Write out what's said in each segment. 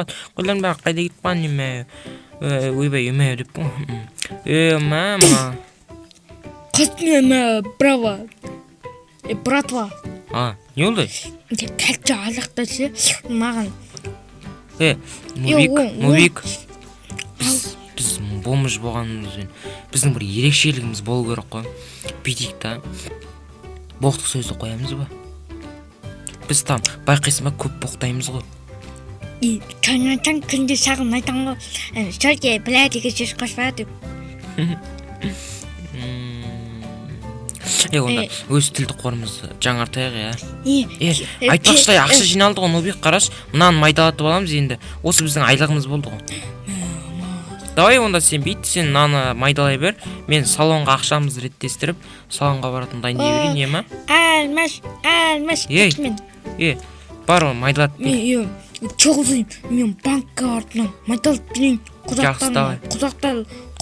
қалған. Қойларың бәрі қайда кетіп қалған неме? Ойбай, еме деп пу. Мама. Қыстың браво. Братва. Не болды? Тәтті алақтасы маған. Нубик. Біз бомж болғанымызбен біздің бір ерекшелігіміз болу керек қой. Бүйтейік та. Боқтық сөзді қоямыз ба? Біз там байқайсың ба көп боқтаймыз ғой. Таңертең күнде саған айтам ғой. Шөлке біләдеге сөз қоспа деп. Онда өз тілді қорымызды жаңартайық, айтпақшыдай ақша жиналды ғой, Нубик, қараш. Мынаны майдалатып аламыз енді. Осы біздің айлығымыз болды ғой. Давай онда сен бейт, сен мынаны майдалай бер. Мен салонға ақшамызды реттестіріп, салонға баратын дайындай берейін, ема? Алмаш, кетмен. Бар ол майдалат бер. Чоғызайым, мен банкқа артынан майдалып берейін.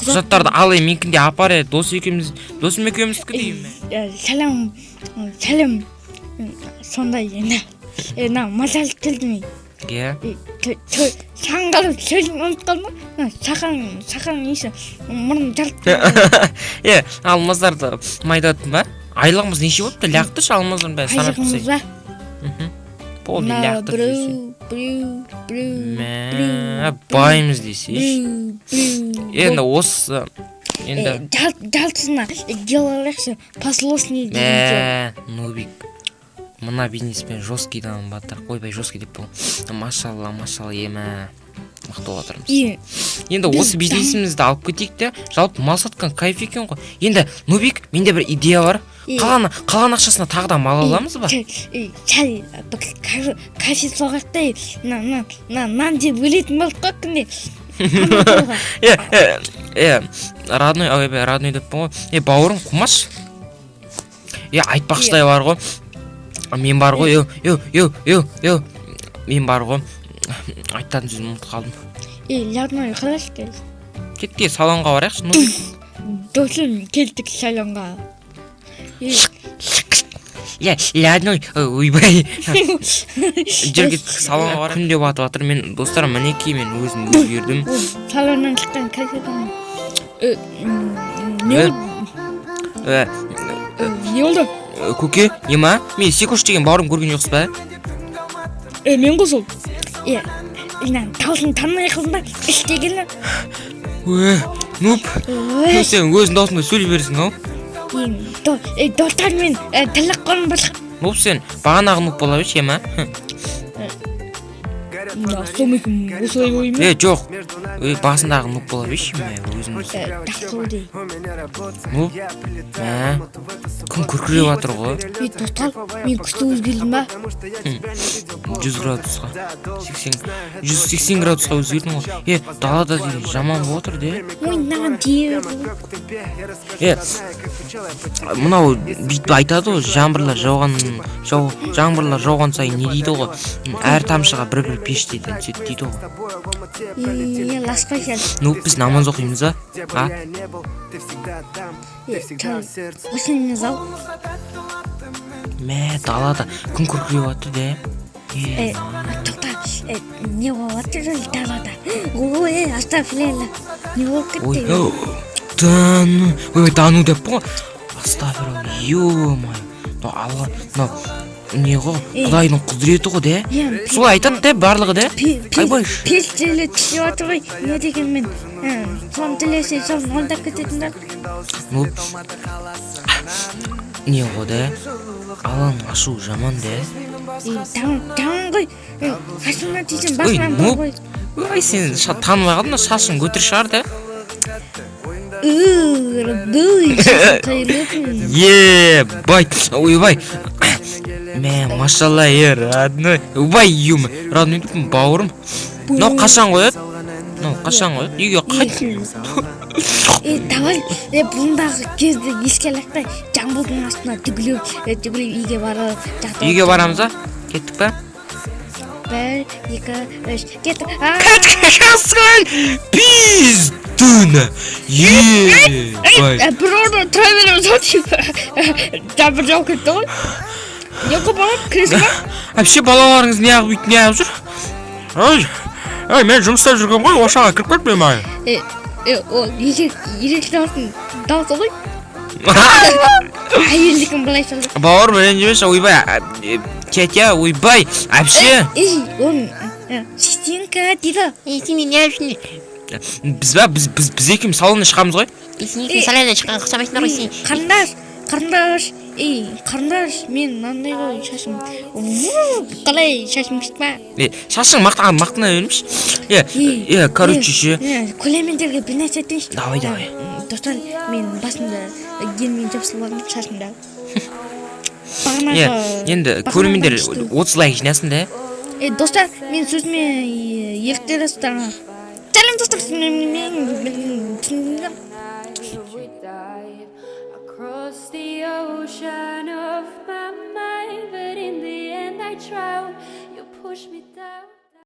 Құжаттарды алай, менкінде апар, досым екеуміздікі деймін. Сәлем. Сондай енді. Мазалып келдім. Саған қарап сөзім ұмытып қалма. Сақаң несі мұрын жарып. Алмаздарды майдаттың ба? Айлығымыз неше болыпты? Ляқтыш алмаздың бәрі санап тұрсай. Болды, ляқтыр жүрсей. Байымыз дейсей. Енді осы... Жалтысына делалықшы послушный дейін. Нубик. Мына бизнеспен жесткий дамын баттыр. Ойбай, жесткий деп бұл. Машалла, ема. Мықты отырмыз. Енді осы бизнесімізді алып кетейік те, жалпы мал сатқан кайф екен ғой. Енді, Нубик, менде бір идея бар. Қалған ақшасына тағы да мал аламыз ба? Сәл, кафе соғақтай, нан деп өлетін болып қоқынде. Родной деп бұл ғой. Бауырым, құмаш. Айтпақшыдай бар ғой. Мен бар ғой, мен бар ғой. Айтатын сөзім ұмытып қалдым. Родной, қалаш кел. Кетке, салонға барайықшы, Нубик. Досым, келдік салонға. Родной, ойбай. Жүр кеттік, салонға барайық. Күнде батып жатыр, мен достарым мінеки, мен өзім өзгердім. Салоннан шыққан кәсетін. Не oldu? Көке, ема? Мен Секош деген бауырым көрген жоқсыз ба? Мен қосыл. Таусың танымай қылдың ба? Істегені. Нуп, сен өзің даусыңда сөйлей бересің, ау? Достармен тілік қорын басқа. Нуп, сен бағанағы нуп бола беш, ема? Сомекім осылай ойым. Жоқ, басындағы нуп бола беш, ема? Өзіміз. Тақсылды. Нуп, күн күркіреп атыр ғой. Достар, мен күшті өзгердім ба? 100 градусқа 180 градусқа өзгердің ғой. Далада жаман болып отыр де. Ойнаған тиіп. Мынау бүйтіп айтады ғой, жаңбырлар жауған сайын не дейді ғой? Әр тамшыға бір-бір пеш дейді, сөйт дейді ғой. Ласқай сәл. Біз намаз оқимыз ба? Осыны зал. Далада күн күркіреп отыр де. Тоқта, не болып отыр далада? Астафирилла. Не болып кетті? Тану деп бұл. Астафирилла, ё-май. Алла, не ғой? Құдайдың құдіреті ғой де? Солай айтады де, барлығы де? Пеш тілі түсіп отыр ғой, не дегенмен. Сон тілесе, сон онда кететіндер. Не ғой де? Алланың ашу жаман де? Тамам ғой, қасымнан тейсен басынан бар ғой. Сен танымай қалдың, шашың көтір шығар де? Бай, ойбай. Машалла, родной. Ойбай, юм. Родной деппін, бауырым. Қашан қояды? Үйге қайт. Давай, бұндағы кезді еске алақтай жамбылдың астына түгіліп үйге барып жатыр. Үйге барамыз ба? Кеттік па? 1, 2, 3, кеттік. Кәткен! Пиздуна! Бай. Бір орда тұра береміз өтіп. Жабыр жау кетті ғой. Неғып барып, кіресі ба? Әпше балаларыңыз неғып жүр? ай мен жұмыста жүргем ғой, ошаға кіріп кетпеймін ай. Ол ерекше дауысы ғой. Әйелдікін былай салды. Бауыр ренжімеші, ойбай, тетя, ойбай, әпше. Он Систенька дейді. Сен не үшін? Біз екеуміз салоннан шығамыз ғой. Сен екеуміз салоннан шыққан ұқсамайсыңдар ғой сен. Қарындаш, мен мынандай ғой шашым. Қалай шашым кетті ма? Шашың мақтана бермеші. Короче ше. Көрермендерге бір нәрсе айтайыншы. Давай. Достар, мен басында гелмен жабысып алдым шашымда. Енді көрермендер 30 лайк жинасын да. Достар, мен сөзіме еліктер астана. Сәлем достар, Across the ocean of my mind, but in the end I drown. You push me down.